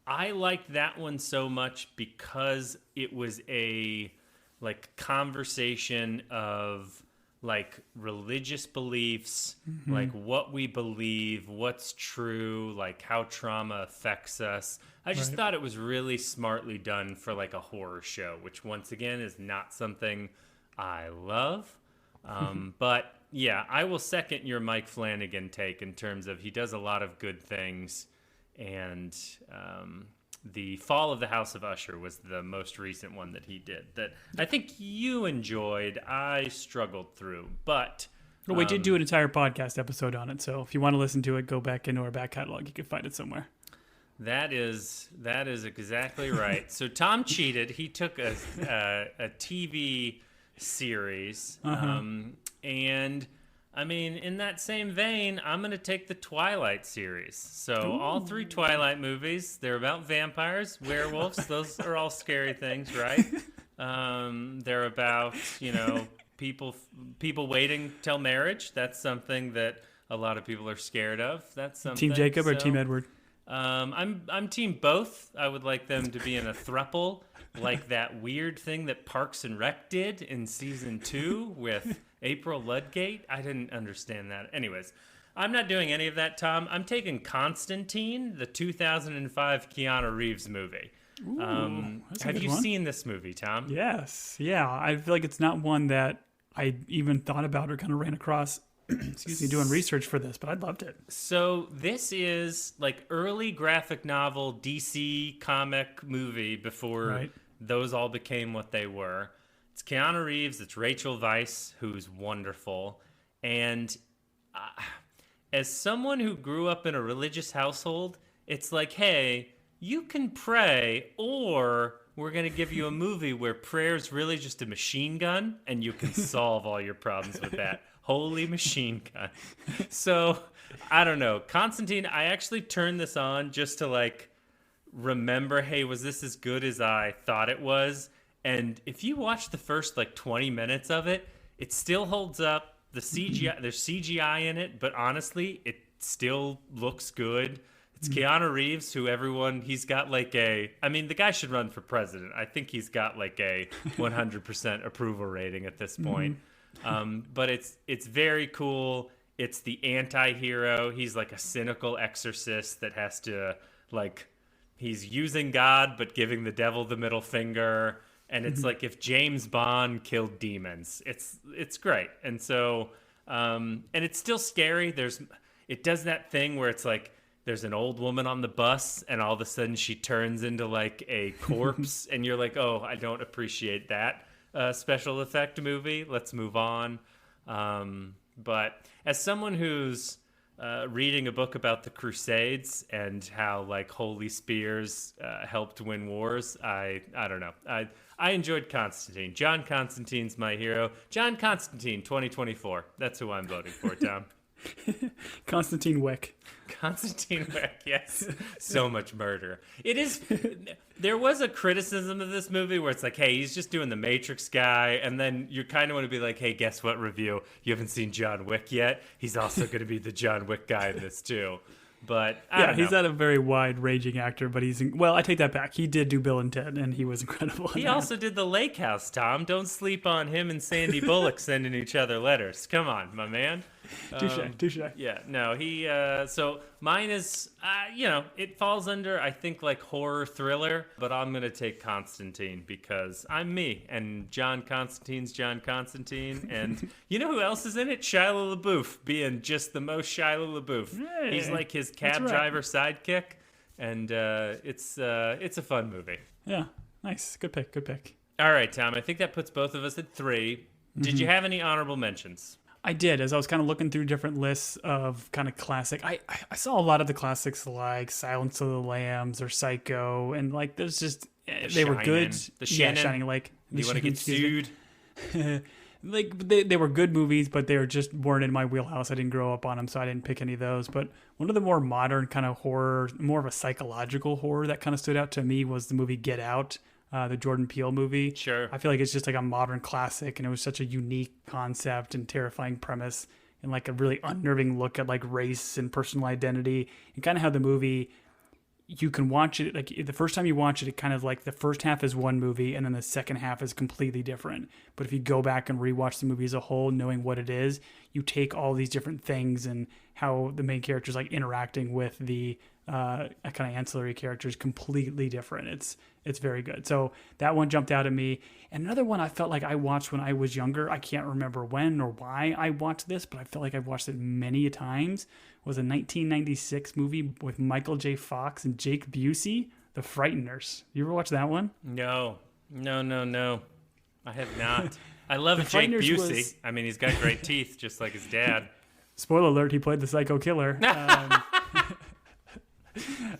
I liked that one so much because it was a like conversation of like religious beliefs, like what we believe, what's true, like how trauma affects us. I just thought it was really smartly done for like a horror show, which once again is not something I love. But yeah, I will second your Mike Flanagan take in terms of he does a lot of good things. And the Fall of the House of Usher was the most recent one that he did that I think you enjoyed. I struggled through, but well, we did do an entire podcast episode on it. So if you want to listen to it, go back into our back catalog. You can find it somewhere. That is exactly right. So Tom cheated. He took a TV series, and I mean, in that same vein, I'm going to take the Twilight series. So all 3 Twilight movies, they're about vampires, werewolves. Those are all scary things, right? They're about, people waiting till marriage. That's something that a lot of people are scared of. That's something. Team Jacob or Team Edward? I'm team both. I would like them to be in a throuple, like that weird thing that Parks and Rec did in season 2 with April Ludgate. I didn't understand that. Anyways, I'm not doing any of that, Tom. I'm taking Constantine, the 2005 Keanu Reeves movie. Have you seen this movie, Tom? Yes. Yeah. I feel like it's not one that I even thought about or kind of ran across doing research for this, but I loved it. So this is like early graphic novel DC comic movie before those all became what they were. It's Keanu Reeves, it's Rachel Weisz, who's wonderful. And as someone who grew up in a religious household, it's like, hey, you can pray, or we're going to give you a movie where prayer's really just a machine gun and you can solve all your problems with that. Holy machine gun. So, I don't know. Constantine, I actually turned this on just to like remember, hey, was this as good as I thought it was? And if you watch the first like 20 minutes of it, it still holds up. The CGI, there's CGI in it, but honestly, it still looks good. It's Keanu Reeves, who he's got like I mean, the guy should run for president. I think he's got like a 100% approval rating at this point. But it's very cool. It's the anti-hero. He's like a cynical exorcist that has to like, he's using God, but giving the devil the middle finger. And it's like if James Bond killed demons. It's great. And so, and it's still scary. It does that thing where it's like, there's an old woman on the bus and all of a sudden she turns into like a corpse and you're like, oh, I don't appreciate that special effect movie. Let's move on. But as someone who's reading a book about the Crusades and how like holy spears helped win wars, I don't know. I enjoyed Constantine. John Constantine's my hero. John Constantine 2024. That's who I'm voting for, Tom. Constantine Wick. Constantine Wick, yes. So much murder. It is. There was a criticism of this movie where it's like, hey, he's just doing the Matrix guy. And then you kind of want to be like, hey, guess what, review? You haven't seen John Wick yet. He's also going to be the John Wick guy in this, too. But I don't know. He's not a very wide-ranging actor, but well, I take that back. He did do Bill and Ted, and he was incredible. He also did The Lake House, Tom. Don't sleep on him and Sandy Bullock sending each other letters. Come on, my man. Touche. Yeah, no, he, so mine is, it falls under, I think, like horror thriller, but I'm going to take Constantine because I'm me, and John Constantine's John Constantine, and you know who else is in it? Shia LaBeouf, being just the most Shia LaBeouf. Hey, he's like his cab driver sidekick, and it's a fun movie. Yeah, nice. Good pick. All right, Tom, I think that puts both of us at 3. Did you have any honorable mentions? I did, as I was kind of looking through different lists of kind of classic. I saw a lot of the classics like Silence of the Lambs or Psycho, and like there's just they were good. The Shining. Shining Lake. Do you want to get sued? Like they were good movies, but they weren't in my wheelhouse. I didn't grow up on them, so I didn't pick any of those. But one of the more modern kind of horror, more of a psychological horror that kind of stood out to me was the movie Get Out. The Jordan Peele movie. Sure. I feel like it's just like a modern classic, and it was such a unique concept and terrifying premise, and like a really unnerving look at like race and personal identity, and kind of how the movie, you can watch it, like the first time you watch it, it kind of like the first half is one movie and then the second half is completely different. But if you go back and rewatch the movie as a whole, knowing what it is, you take all these different things and how the main character is like interacting with the kind of ancillary characters completely different. It's very good. So that one jumped out at me. And another one I felt like I watched when I was younger, I can't remember when or why I watched this, but I felt like I've watched it many times, was a 1996 movie with Michael J. Fox and Jake Busey, The Frighteners. You ever watch that one? No. I have not. I love Jake Busey. I mean, he's got great teeth, just like his dad. Spoiler alert, he played the psycho killer.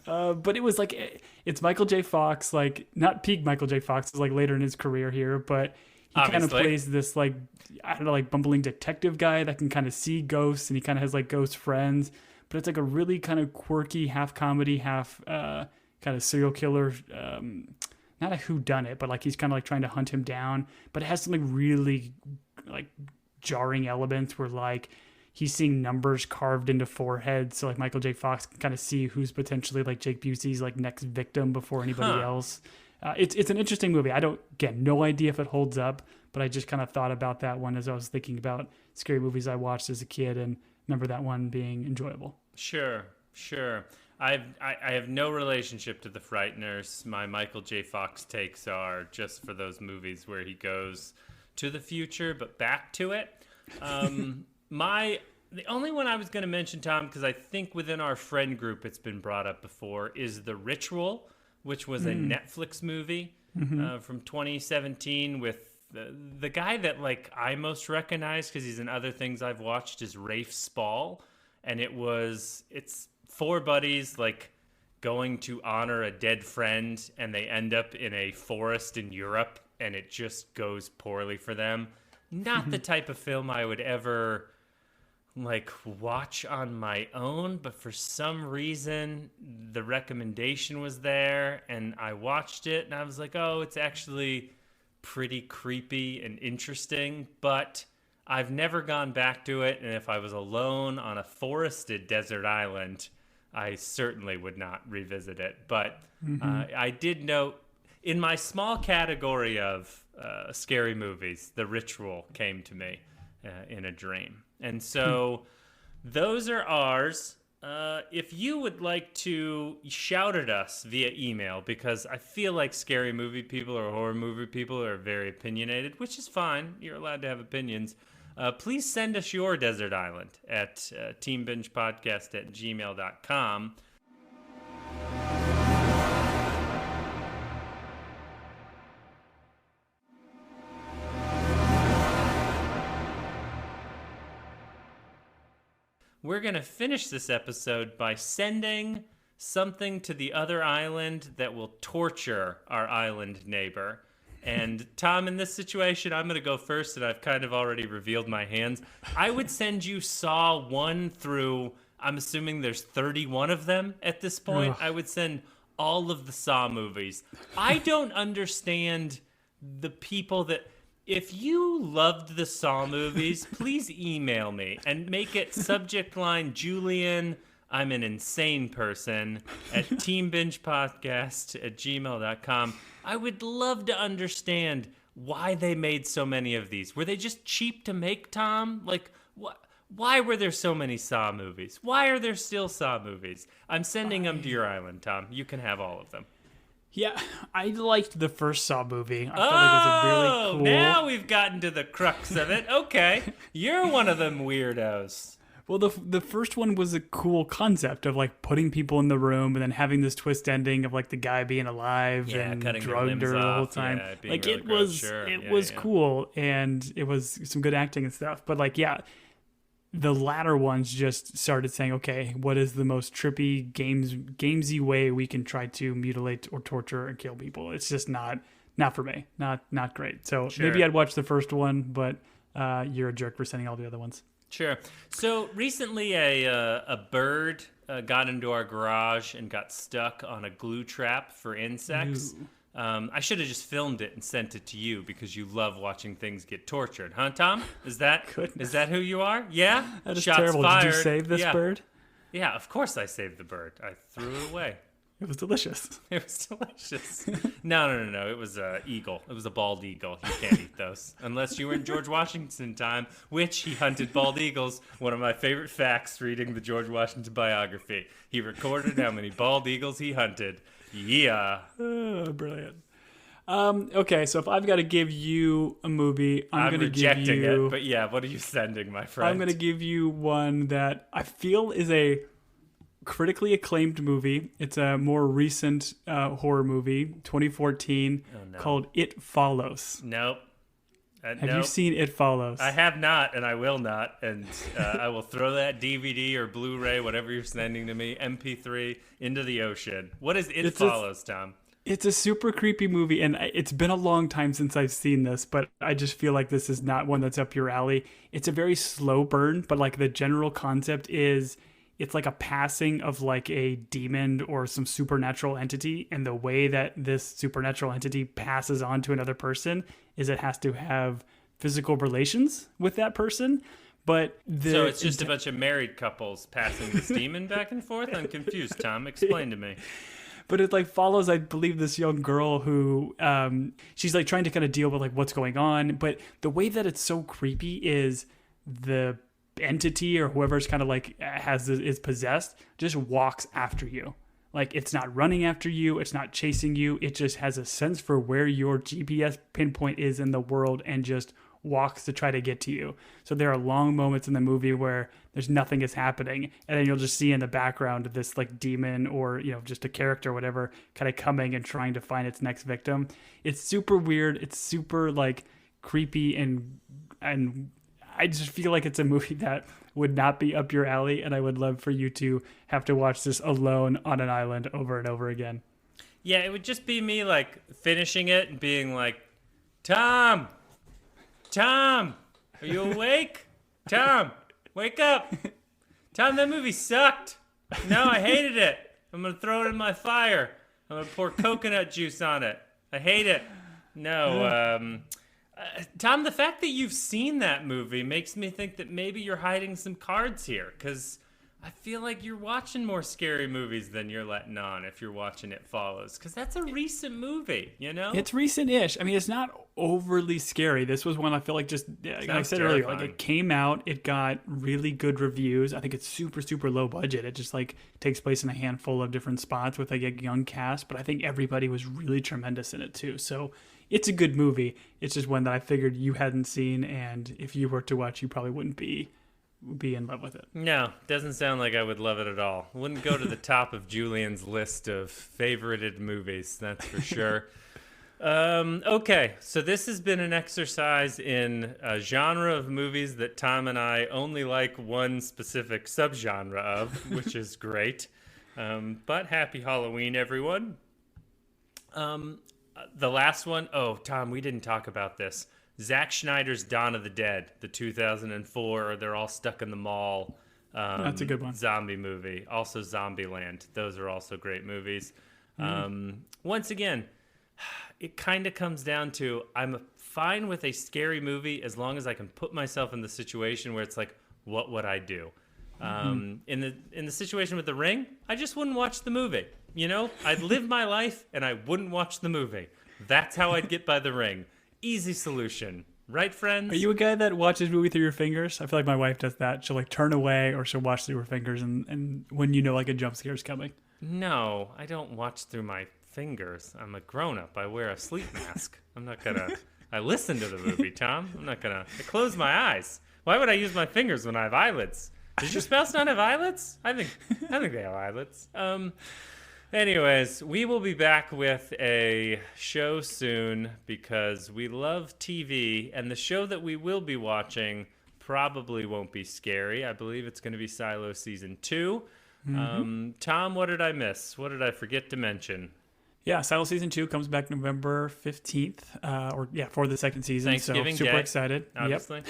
But it was like, it's Michael J. Fox, like not peak Michael J. Fox, it's like later in his career here, but he kind of plays this like, I don't know, like bumbling detective guy that can kind of see ghosts, and he kind of has like ghost friends, but it's like a really kind of quirky, half comedy, half kind of serial killer, not a whodunit, but like he's kind of like trying to hunt him down, but it has some like really like jarring elements where like he's seeing numbers carved into foreheads. So like Michael J. Fox can kind of see who's potentially like Jake Busey's like next victim before anybody else. It's an interesting movie. No idea if it holds up, but I just kind of thought about that one as I was thinking about scary movies I watched as a kid, and remember that one being enjoyable. Sure. I have no relationship to The Frighteners. My Michael J. Fox takes are just for those movies where he goes to the future but back to it. The only one I was going to mention, Tom, because I think within our friend group it's been brought up before, is The Ritual, which was a Netflix movie from 2017 with the guy that like I most recognize because he's in other things I've watched is Rafe Spall, and it's 4 buddies like going to honor a dead friend, and they end up in a forest in Europe, and it just goes poorly for them. Not the type of film I would ever like watch on my own, but for some reason the recommendation was there and I watched it and I was like, oh, it's actually pretty creepy and interesting, but I've never gone back to it. And if I was alone on a forested desert island, I certainly would not revisit it. But I did note in my small category of scary movies, The Ritual came to me in a dream. And so those are ours. If you would like to shout at us via email, because I feel like scary movie people or horror movie people are very opinionated, which is fine. You're allowed to have opinions. Please send us your desert island at teambingepodcast@gmail.com. We're going to finish this episode by sending something to the other island that will torture our island neighbor. And Tom, in this situation, I'm going to go first, and I've kind of already revealed my hands. I would send you Saw 1 through, I'm assuming there's 31 of them at this point. Ugh. I would send all of the Saw movies. I don't understand the people that... If you loved the Saw movies, please email me and make it subject line Julian, I'm an insane person, at teambingepodcast@gmail.com. I would love to understand why they made so many of these. Were they just cheap to make, Tom? Like, why were there so many Saw movies? Why are there still Saw movies? I'm sending them to your island, Tom. You can have all of them. Yeah, I liked the first Saw movie. I felt like it was a really cool... now we've gotten to the crux of it. Okay, you're one of them weirdos. Well, the first one was a cool concept of like putting people in the room and then having this twist ending of like the guy being alive and drugged her the whole time. Yeah, like really it was cool, and it was some good acting and stuff. But like, yeah, the latter ones just started saying, okay, what is the most trippy gamesy way we can try to mutilate or torture and kill people? It's just not for me. Not great. So maybe I'd watch the first one, but you're a jerk for sending all the other ones. Sure. So recently a bird got into our garage and got stuck on a glue trap for insects. Ooh. I should have just filmed it and sent it to you because you love watching things get tortured. Huh, Tom? Is that who you are? Yeah? That is Shots terrible. fired. Did you save this bird? Yeah, of course I saved the bird. I threw it away. It was delicious. It was delicious. No. It was an eagle. It was a bald eagle. You can't eat those. Unless you were in George Washington time, which he hunted bald eagles. One of my favorite facts reading the George Washington biography. He recorded how many bald eagles he hunted. Yeah. Oh, brilliant. Okay, so if I've got to give you a movie, I'm going to give you... rejecting it, but yeah, what are you sending, my friend? I'm going to give you one that I feel is a critically acclaimed movie. It's a more recent horror movie, 2014, called It Follows. Nope. Have you seen It Follows? I have not, and I will not. And I will throw that DVD or Blu-ray, whatever you're sending to me, MP3, into the ocean. What is It Follows, Tom? It's a super creepy movie, and it's been a long time since I've seen this, but I just feel like this is not one that's up your alley. It's a very slow burn, but like the general concept is it's like a passing of like a demon or some supernatural entity, and the way that this supernatural entity passes on to another person is it has to have physical relations with that person. But so it's just a bunch of married couples passing this demon back and forth? I'm confused, Tom. Explain to me. But it like follows, I believe, this young girl who she's like trying to kind of deal with like what's going on. But the way that it's so creepy is the entity or whoever's kind of like is possessed just walks after you. Like, it's not running after you. It's not chasing you. It just has a sense for where your GPS pinpoint is in the world and just walks to try to get to you. So there are long moments in the movie where there's nothing is happening. And then you'll just see in the background this like demon or, you know, just a character or whatever kind of coming and trying to find its next victim. It's super weird. It's super like creepy and I just feel like it's a movie that would not be up your alley, and I would love for you to have to watch this alone on an island over and over again. Yeah, it would just be me like finishing it and being like, Tom, are you awake? Tom, Wake up. Tom, that movie sucked. No, I hated it. I'm going to throw it in my fire. I'm going to pour coconut juice on it. I hate it. No, Tom, the fact that you've seen that movie makes me think that maybe you're hiding some cards here, because I feel like you're watching more scary movies than you're letting on if you're watching It Follows, because that's a recent movie, you know? It's recent-ish. I mean, it's not overly scary. This was one I feel like just, like I said earlier, like it came out, it got really good reviews. I think it's super, super low budget. It just like takes place in a handful of different spots with like a young cast, but I think everybody was really tremendous in it too. So it's a good movie. It's just one that I figured you hadn't seen, and if you were to watch, you probably wouldn't be in love with it. No, doesn't sound like I would love it at all. Wouldn't go to the top of Julian's list of favorited movies, that's for sure. Okay, so this has been an exercise in a genre of movies that Tom and I only like one specific subgenre of, which is great. But happy Halloween, everyone. The last one, Tom, we didn't talk about this. Zack Snyder's Dawn of the Dead, the 2004, they're all stuck in the mall. That's a good one. Zombie movie. Also Zombieland. Those are also great movies. Once again, it kind of comes down to I'm fine with a scary movie as long as I can put myself in the situation where it's like, what would I do? In the situation with The Ring, I just wouldn't watch the movie. You know, I'd live my life and I wouldn't watch the movie. That's how I'd get by The Ring. Easy solution. Right, friends? Are you a guy that watches movie through your fingers? I feel like my wife does that. She'll like turn away or she'll watch through her fingers and when you know like a jump scare is coming. No, I don't watch through my fingers. I'm a grown-up. I wear a sleep mask. I'm not gonna... I listen to the movie, Tom. I'm not gonna... I close my eyes. Why would I use my fingers when I have eyelids? Does your spouse not have eyelids? I think they have eyelids. Anyways, we will be back with a show soon because we love TV, and the show that we will be watching probably won't be scary. I believe it's going to be Silo Season 2. Tom, what did I miss? What did I forget to mention? Yeah, Silo Season 2 comes back November 15th, for the second season. Thanksgiving so super Day, excited. obviously.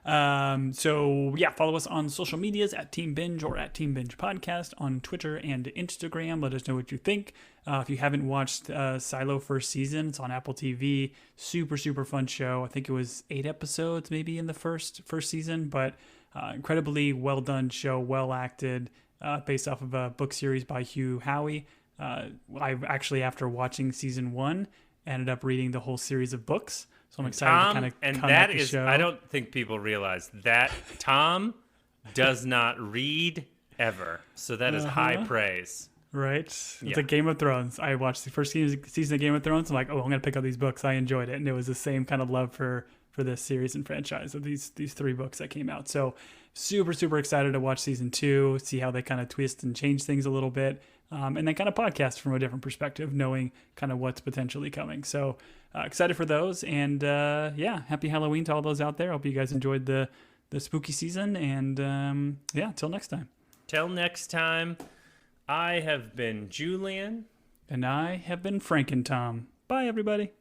Yep. Follow us on social medias at Team Binge or at Team Binge Podcast on Twitter and Instagram. Let us know what you think. If you haven't watched Silo first season, it's on Apple TV. Super, super fun show. I think it was 8 episodes maybe in the first season, but incredibly well done show, well acted, based off of a book series by Hugh Howey. I actually, after watching season 1, ended up reading the whole series of books. So I'm excited to kind of come at the show. I don't think people realize that Tom does not read ever. So that is high praise. Right? It's like Game of Thrones. I watched the first season of Game of Thrones. I'm like, I'm going to pick up these books. I enjoyed it. And it was the same kind of love for this series and franchise of these 3 books that came out. So super, super excited to watch season 2, see how they kind of twist and change things a little bit. And then kind of podcast from a different perspective, knowing kind of what's potentially coming. So excited for those. And happy Halloween to all those out there. Hope you guys enjoyed the spooky season. And till next time. Till next time, I have been Julian. And I have been Frank and Tom. Bye, everybody.